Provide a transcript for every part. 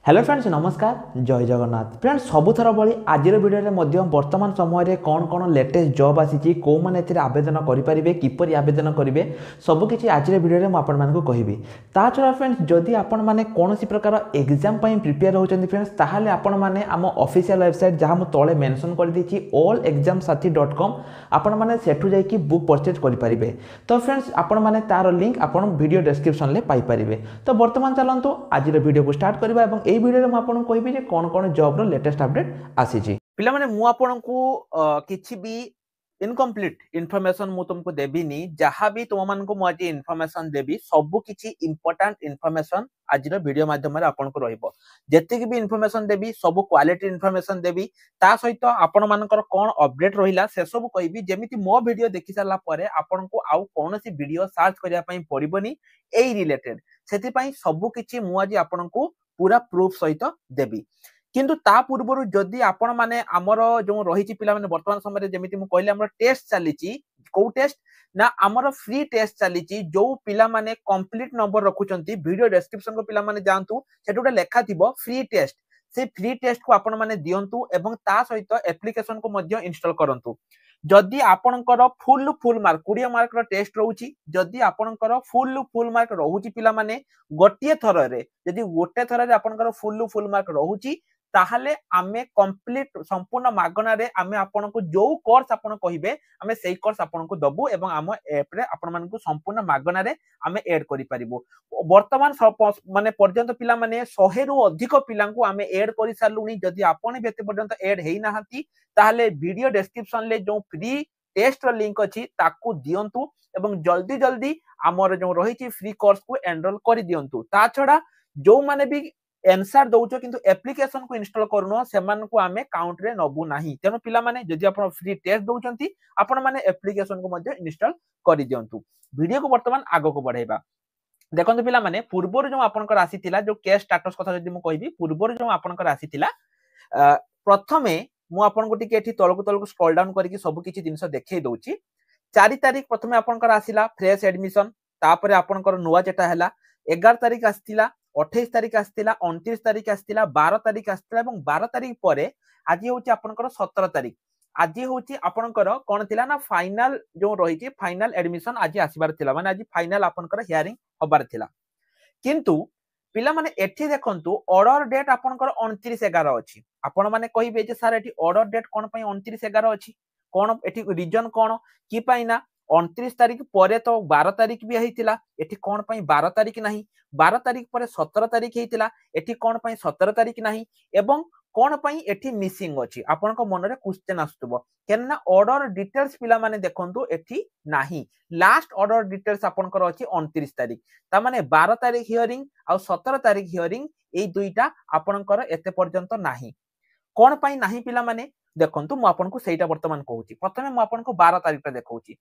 Hello friends नमस्कार जय Jagannath friends सबुथर भाई आज भिडियो वर्तमान समय कौन कौन लेटेस्ट जॉब आसी कौ मैंने आवेदन करेंगे किपर आवेदन करेंगे सबकि आज भिडियो मुझे कहबी ता छड़ा फ्रेंड्स जदि आपण मैंने कौन प्रकार एग्जाम प्रिपेयर होती फ्रेंड्स ताहले आपण मैंने आम ऑफिशियल वेबसाइट जहाँ मुझे तले मेंशन कर देछि allexamsathi.com आपण मैंने सेठू जाइए बुक परचेज करेंगे। तो फ्रेंड्स आपण मैंने तार लिंक आपण वीडियो डिस्क्रिप्शन में पाइपर। तो वर्तमान चलतु आज वीडियो को स्टार्ट करवा और यही वीडियो में आपको कहबी जे कौन कौन जॉब रो लेटेस्ट अपडेट आसी पिला माने मु आपनको किछि भी इनकम्प्लीट इनफॉरमेशन मु तुमको देबिनी जहाँ भी तुम मानको मु आज इनफॉरमेशन देबी सब किछि इंपोर्टेंट इनफॉरमेशन आज वीडियो माध्यम रे आपनको रहइबो जति भी इनफॉरमेशन देबी सब क्वालिटी इनफॉरमेशन देबी ता सहित आपण मानकर कोन अपडेट रहिला से सब कहबी जेमिति मो वीडियो देखि साला परे आपनको आउ कोनोसी वीडियो सर्च करिया पई पड़िबोनी एई रिलेटेड सेति पई सब किछि मु आज आपनको पूरा प्रूफ सहित देबी। किंतु ता पूर्व जदि आपण माने हमर जो रही पिला माने वर्तमान समय जेमिति मु कहले हमर टेस्ट चलीची को टेस्ट ना हमर फ्री टेस्ट चलीची जो पिला माने कंप्लीट नंबर रखुचंती वीडियो डिस्क्रिप्शन को पिला माने जानतु सेटुटा लेखा थिबो फ्री टेस्ट से फ्री टेस्ट को आपण माने दियंतु एवं ता सहित एप्लीकेशन को मध्य इंस्टॉल करंतु। जदि आपणकर फुल मार्क 20 मार्क रो टेस्ट रहउची जदि आपणकर फुल मार्क रहउची पिला माने गोटिए थर रे जदि गोटे थर रे आपणकर फुल मार्क रहउची ताहले आमे कंप्लीट संपूर्ण मागना रे आमे आपनको जो कोर्स आपण कहिबे आमे सेही कोर्स आपनको दबु एवं आम ऐप रे आपण मानकु संपूर्ण मागना रे आमे ऐड करि परिबो। वर्तमान माने पर्यंत पिला माने 100 रु अधिक पिलांकु आमे ऐड करि सालुनी जदि आपण बेते पर्यंत ऐड हेई नाहंती ताहले वीडियो डिस्क्रिप्शन ले जो फ्री टेस्ट रो लिंक अछि ताकू दियंतु एवं जल्दी जल्दी हमर जो रही फ्री कोर्स को एनरोल कर दियंतु। ता छडा जो माने भी आंसर दउचो किंतु एप्लीकेशन को इंस्टॉल करनो सेमान को आमे काउंट रे नबु नाही तेनो पिला माने जदि आपण फ्री टेस्ट दउचंती आपण माने एप्लीकेशन को मध्य इंस्टॉल कर दियंतु। वीडियो को वर्तमान आगो को बढ़ाइबा देखंतु पिला माने पूर्वर जो आपनकर आसीथिला जो केस स्टेटस कथा जदि मु कहबी पूर्वर जो आपनकर आसीथिला प्रथमे मु आपनको टिके एठी तळकु स्क्रॉल डाउन करिकि सब किछि जिंस देखै दउची 4 तारिख प्रथमे आपनकर आसीला फ्रेश एडमिशन तापरे आपनकर नुवा जेटा हैला 11 तारिख आस्थिला 28 तारिख आस्थिला 29 तारिख आस्थिला 12 तारिख आस्थिला एवं 12 तारिख परे आज होची आपनकर 17 तारिख आज होची आपनकर कोन थिला ना फाइनल जो रहिची फाइनल एडमिशन आज आसीबार थिला माने आज फाइनल आपनकर हियरिंग होबार थिला। किंतु पिला माने एठी देखंतु ऑर्डर डेट आपनकर 29/11 अछि आपण माने कहिबे जे सर एठी ऑर्डर डेट कोन पई 29/11 अछि कोन एठी रीजन कोन की पई ना 29 तारिख परे तो 12 तारिख भी हेतिला एठी कोन पई 12 तारिख नाही 12 तारिख परे 17 तारिख हेतिला एठी कोन पई 17 तारिख नाही एवं कोन पई एठी मिसिंग अछि आपनको मन रे क्वेश्चन आस्तबो केनना ऑर्डर डिटेल्स पिला माने देखंतु एठी नाही लास्ट ऑर्डर डिटेल्स आपनकर अछि 29 तारिख ता माने 12 तारिख हियरिंग आ 17 तारिख हियरिंग एई दुईटा आपनकर एते पर्यंत नाही कोन पई नाही पिला माने देखंतु मु आपनको सेटा वर्तमान कहूची प्रथमे मु आपनको 12 तारिख ता देखौची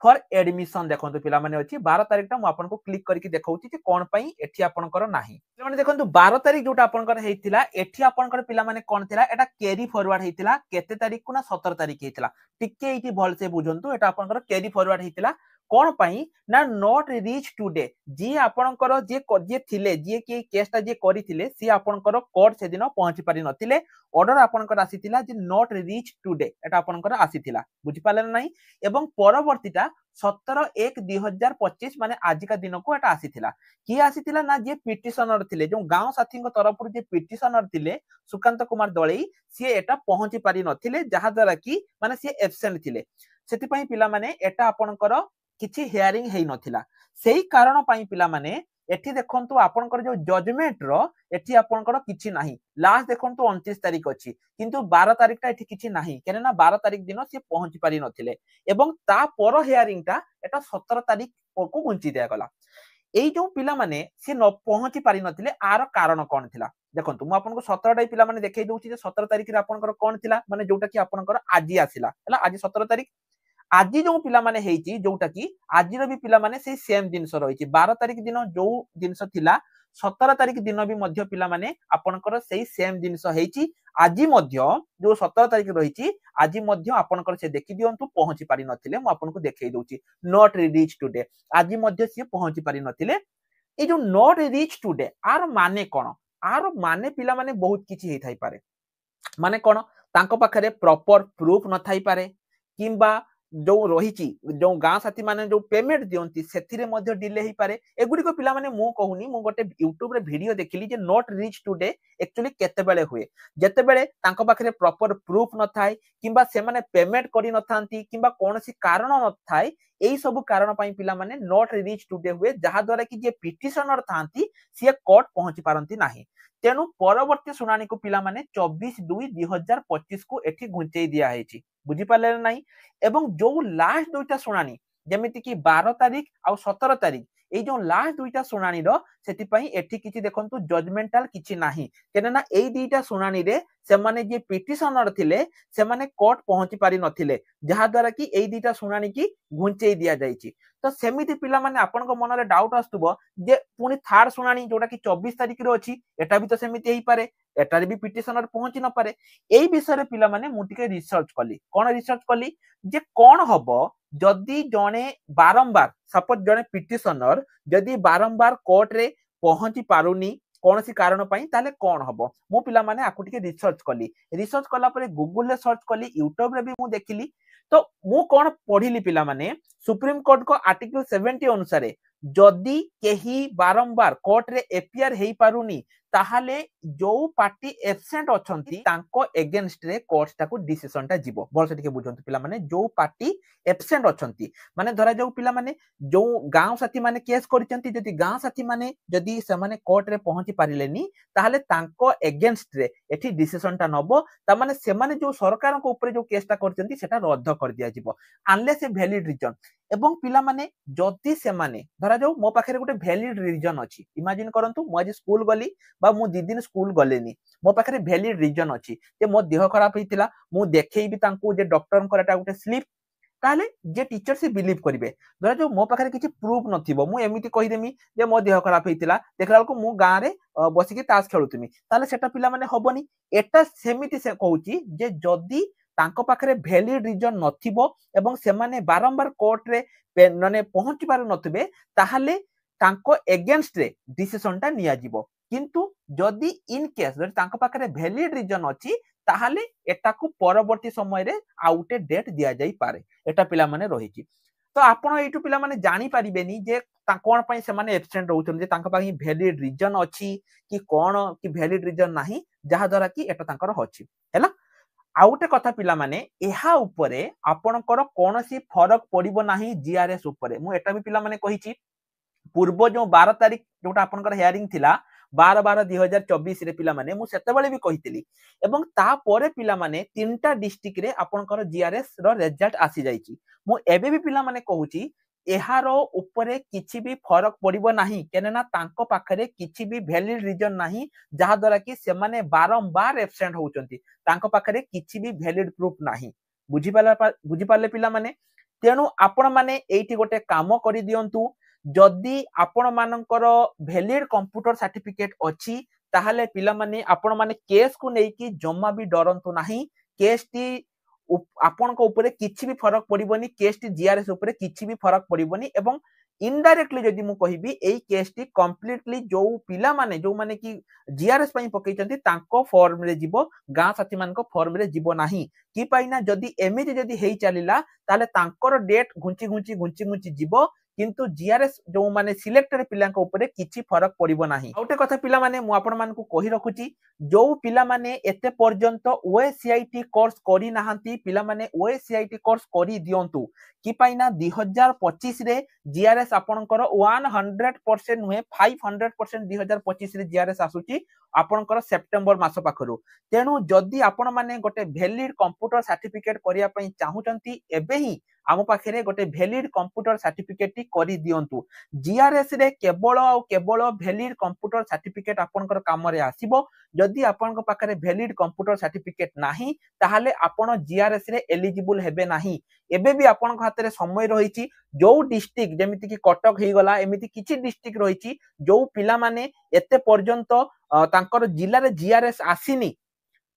फॉर एडमिशन देखंतु पिला माने अछि 12 तारिख ता मु आपनको क्लिक करके देखौची जे कोन पई एठी आपनकर नाही पिला माने देखंतु 12 तारिख जोटा आपनकर हेतिला एठी आपनकर पिला माने कोन थिला एटा कैरी फॉरवर्ड हेतिला केते तारिख को ना 17 तारिख हेतिला टिके एठी भल से बुझंतु एटा आपनकर कैरी फॉरवर्ड हेतिला कोन पई ना नॉट रीच टुडे जी आपनकर जे थिले जे के केसटा जे करिथिले सी आपनकर कोड से दिन पहुंची पारि नथिले ऑर्डर आपनकर आसीथिला जे नॉट रीच टुडे एटा आपनकर आसीथिला बुझि पाले नै एवं परवर्तीटा 17/1/2025 माने आज का दिन को एटा आसीथिला की आसीथिला ना जे पिटिशनर थिले जो गांव साथी को तरफ जे पिटिशनर थिले सुकांत कुमार दळई सी एटा पहुंची पारि नथिले जहा द्वारा की माने सी एब्सेंट थिले सेति पई पिला माने एटा आपनकर किछि हियरिंग हेई नथिला सेही कारण पई पिला माने एठी देखंतु आपनकर जो जजमेंट रो एठी आपनकर किछि नाही लास्ट देखंतु 29 तारिख अछि किंतु 12 तारिख ता एठी किछि नाही केना 12 तारिख दिन से पहुंची पारि नथिले एवं ता पर हियरिंग ता एटा 17 तारिख को गुंची दिया गला एई जो पिला माने से न पहुंची पारि नथिले आर कारण कोन थिला देखंतु मु आपनको 17 टाई पिला माने देखै दउची जे 17 तारिख रे आपनकर कोन थिला माने जोटा कि आपनकर आजि आसिला हला आज 17 तारिख आज जो पिला माने हेची जोटा कि आज भी पिला माने से सेम जिंस रही 12 तारिख दिन जो जिंस थिला 17 तारिख दिन भी मध्य पिला माने आपनकर सेही सेम जिंस हेची आज मध्य जो 17 तारिख रही आज मध्य आपनकर से देखि दियंतु पहुंची पारि नथिले मु आपनको देखै दउची नॉट रीच टुडे आज मध्य से पहुंची पारि नथिले ए जो नॉट रीच टुडे आर माने कोन आर माने पिला माने बहुत किछि हेइ थाइ पारे माने कोन तांको पाखरे प्रॉपर प्रूफ न थाइ पारे किंबा जो रही जो गाँ साथी माने जो पेमेंट दियंती सेथिरे मध्ये डिले ही पारे एगुडी को पिला माने मु कहूनी मु गोटे यूट्यूब रे वीडियो देखिली जे नॉट रीच टुडे एक्चुअली केते बेले हुए जेते बेले तांको पाखरे प्रॉपर प्रूफ न थाए किंबा से माने पेमेंट करि न थांती किंबा कोनोसी कारण न थाए एई सब कारण पई पिला माने नॉट रीच टुडे हुए जहा द्वारा कि जे पिटिशनर थांती से कोर्ट पहुंची पारंती नाही तेणु परवर्ती शुणाणी को पिला माने 24/2/2025 को एठी घुंचेई दिया हेची बुझी पाले नाही एवं जो लास्ट दुईटा शुणाणी जेमिति कि 12 तारिख आ 17 तारिख ए जो लास्ट दुईटा शुणाणी रो सेति पई एठी किछि देखंतु जजमेंटल किछि नाही केना ना एई दुईटा शुणाणी रे से माने जे पिटिशनर थिले से माने कोर्ट पहुंची पारि नथिले जहा द्वारा कि एई दुईटा शुणाणी की घुंचेई दिया जाईछि तो सेमिति पिला माने आपन को मन रे डाउट आस्तुबो जे पुनी थर्ड शुणाणी जोटा कि 24 तारिख रो अछि एटा भी तो सेमिति हेई पारे एटारे भी पिटिशनर पहुंची न पारे एई विषय रे पिला माने मु टिके रिसर्च कली कोन रिसर्च कली जे कोन हबो जदि जणे बारंबार सपोज जणे पिटिशनर जदि बारंबार कोर्ट रे पहुंची पारुनी कौन सी कारण पाई ताले कौन हबो मु पिला माने आकु टिके रिसर्च कला परे गूगल रे सर्च कली यूट्यूब रे भी मु देखिली तो मु कोन पढिली पिला माने सुप्रीम कोर्ट को आर्टिकल 70 अनुसार जदि केही बारंबार कोर्ट रे एपीआर हेई पारुनी ताहाले जो पार्टी एब्सेंट अछंती तांको एगेंस्ट रे कोर्ट ताको डिसिजन ता जीवो भलसे टिके बुझंतु पिला माने जो पार्टी एब्सेंट अछंती माने धरा जाऊ पिला माने जो गांव साथी माने केस करिसंती जदि गांव साथी माने जदि से माने कोर्ट रे पहुंची पारिलेनी ताहाले तांको एगेंस्ट रे एठी डिसिजन ता नबो ता माने से माने जो सरकार को ऊपर जो केस ता करचंती सेटा रद्द कर दिया जीवो अनलेस ए वैलिड रीजन एवं पिला माने जदि से माने धरा जाऊ मो पाखरे गोटे वैलिड रीजन अछि इमेजिन करंतु मो आज स्कूल गली बा मु दी दिन स्कूल गलेनी मो पाखरे वैलिड रीजन अछि जे मो देह खराब हेतिला मु देखैबी तांकू जे डॉक्टर करटा गोटे स्लिप ताले जे टीचर से बिलीव करिवे धरा जो मो पाखरे किछि प्रूफ नथिबो मु एमिति कहि देमी जे मो देह खराब हेतिला देखला को मु गां रे बसिके तास खेलुतिमी ताले सेटा पिला माने होबनी एटा सेमिति से कहूची जे जदी तांको पाखरे वैलिड रीजन नथिबो एवं से माने बारंबार कोर्ट रे माने पहुंची पार नथिबे ताहाले तांको एगेंस्ट रे डिसिजन ता निया जीवो किंतु जदि इन केस जदि तांको पाखरे वैलिड रीजन अछि ताहाले एटाकू परवर्ती समय रे आउटे डेट दिया जाई पारे एटा पिला माने रहिछि तो आपण एटू पिला माने जानि परिबेनी जे कोन पई से माने एब्सेंट रहउछन जे तांको पाखी वैलिड रीजन अछि कि कोन कि वैलिड रीजन नाही जहा द्वारा कि एटा तांकर होछि हैला आउटे कथा पिला माने एहा उपरे आपणकर कोनोसी फरक पड़िबो नाही जीआरएस उपरे मु एटा भी पिला माने कहिछि पूर्व जो 12 तारिख जोटा आपणकर हियरिंग थिला 12/12/2024 रे पिला माने मु सेते बेले भी कहितली एवं ता परे पिला माने तीनटा डिस्ट्रिक्ट रे आपणकर जीआरएस रो रिजल्ट आसी जाईची मु एबे भी पिला माने कहूची एहारो उपरे किछि भी फरक पड़िबो नाही केनना तांको पाखरे किछि भी वैलिड रीजन नाही जहा द्वारा कि से माने बारंबार एब्सेंट होउचंती तांको पाखरे किछि भी वैलिड प्रूफ नाही बुझी पाले पिला माने तेनु आपण माने एठी गोटे काम करि दियंतु जदि आपण मानकर वैलिड कंप्यूटर सर्टिफिकेट अछि ताहाले पिला माने आपण माने केस को नै कि जम्मा भी डरंतु नाही केस टी आपण को ऊपर किछि भी फरक पड़िबोनी केस टी जीआरएस ऊपर किछि भी फरक पड़िबोनी एवं इनडायरेक्टली जदि मु कहिबी एई केस टी कंप्लीटली जो पिला माने जो माने कि जीआरएस पई पकैचंती तांको फॉर्म रे जीवो गां साथी मान को फॉर्म रे जीवो नाही कि पाइना जदि एमिति जदि हेई चलिला ताले तांकर डेट घुंची जीवो किंतु जीआरएस जो माने सिलेक्टेड पिला को ऊपर किछि फरक पड़िबो नाही आउटे कथा पिला माने मु आपण मान को कहि रखुची जो पिला माने एते पर्यंत ओएसीआईटी कोर्स करि नाहंती पिला माने ओएसीआईटी कोर्स करि दियंतु कि पाइना 2025 रे जीआरएस आपणकर 100% नुहे 500% 2025 रे जीआरएस आसुची आपणकर सेप्टेम्बर मास पाखरु तेनु जदि आपण माने गोटे वैलिड कंप्यूटर सर्टिफिकेट करिया पई चाहुचंती एबे ही आम पाखे गोटे वैलिड कंप्यूटर सर्टिफिकेट टी करि दियंतु जीआरएस रे केवल वैलिड कंप्यूटर सर्टिफिकेट आपनकर काम रे आसीबो जदि आपनकर पाखरे वैलिड कंप्यूटर सर्टिफिकेट नाही ताहाले आपण जीआरएस रे एलिजिबल हेबे नाही एबे भी आपनक हाथ रे समय रहिछि जो डिस्ट्रिक्ट जेमिति कि कटक हेई गला एमिति किछि डिस्ट्रिक्ट रहिछि जो पिला माने एते पर्यंत तांकर जिल्ला रे जीआरएस आसीनी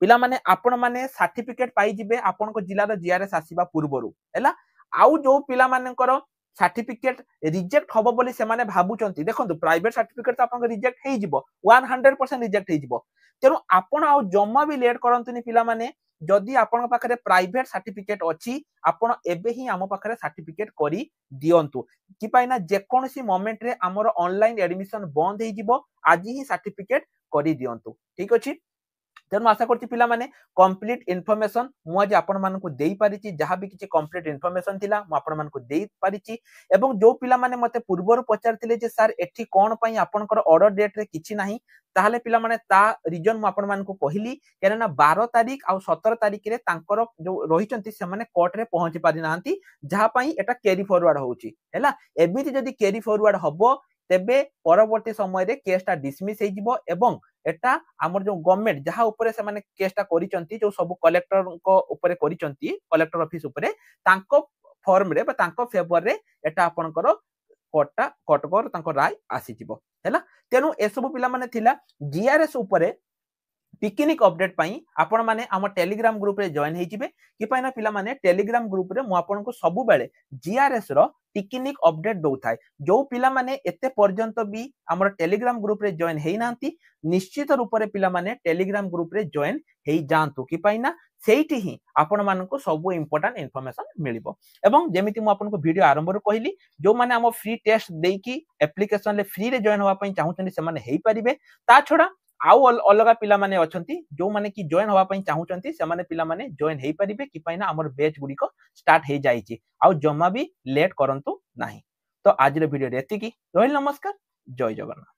पिला माने आपण माने सर्टिफिकेट पाई जिबे आपनक जिल्ला रे जीआरएस आसीबा पूर्वरु हैला आउ जो पिला मानकर सर्टिफिकेट रिजेक्ट हबो बोली से माने भाबुचंती देखंतु प्राइवेट सर्टिफिकेट तो आपन रिजेक्ट हेइ जिवो 100% रिजेक्ट हेइ जिवो तेनु आपन आ जम्मा भी लेट करंतुनी पिला माने जदि आपन पाखरे प्राइवेट सर्टिफिकेट अछि आपन एबे ही हम पाखरे सर्टिफिकेट करी दियंतु कि पाइना जे कोनसी मोमेंट रे हमर ऑनलाइन एडमिशन बंद हेइ जिवो आज ही सर्टिफिकेट करी दियंतु ठीक अछि तेणु आशा करछि पिला माने कंप्लीट इन्फॉर्मेशन मु आज आपण मानकु देई पारिछि जहां भी किछि कंप्लीट इन्फॉर्मेशन थिला मु आपण मानकु देई पारिछि एवं जो पिला माने मते पूर्वरु पचारथिले जे सर एठी कोन पई आपनकर ऑर्डर डेट रे किछि नाही ताहले पिला माने ता रीजन मु आपण मानकु कहिली केना 12 तारिख आ 17 तारिख रे तांकर जो रहिचंती से माने कोर्ट रे पहुंची पारि नांती जहां पई एटा कैरी फॉरवर्ड होउची हैला एबिति जदी कैरी फॉरवर्ड हबो तेबे परवर्ती समय रे केसटा डिसमिस हे जिवो एवं एटा हमर जो गवर्नमेंट जहां ऊपर से माने केसटा करिचंती जो सब कलेक्टर को ऊपर करिचंती कलेक्टर ऑफिस ऊपर तांको फॉर्म रे बा तांको फेवर रे एटा आपनकर कोर्टकर तांको राय आसी जिवो हैला तेनु ए सब पिला माने थिला जीआरएस ऊपर पिकनिक अपडेट पाई आपण माने हम टेलीग्राम ग्रुप रे जॉइन हेइ जिवे कि पाइना पिला माने टेलीग्राम ग्रुप रे मु आपन को सब बेले जीआरएस रो पिकनिक अपडेट दउ थाए जो पिला माने एते पर्यंत भी हमर टेलीग्राम ग्रुप रे जॉइन हेइ नांती निश्चित रूप रे पिला माने टेलीग्राम ग्रुप रे जॉइन हेइ जानतु कि पाइना सेठी ही आपण मानन को सब इंपोर्टेंट इन्फॉर्मेशन मिलिबो एवं जेमिति मु आपन को वीडियो आरंभ रो कहली जो माने हम फ्री टेस्ट देकी एप्लीकेशन ले फ्री रे जॉइन होवा पई चाहुचनी से माने हेइ परिबे ता छोडा आउ अलगा पिला माने अछंती जो माने कि जॉइन होवा पई चाहुचंती से माने पिला माने जॉइन हेइ परिबे कि पाइना हमर बैच गुडी को स्टार्ट हेइ जाईची आउ जम्मा भी लेट करंतु नाही तो आज रे वीडियो रे एतिकी रोहिल नमस्कार जय जगन्नाथ।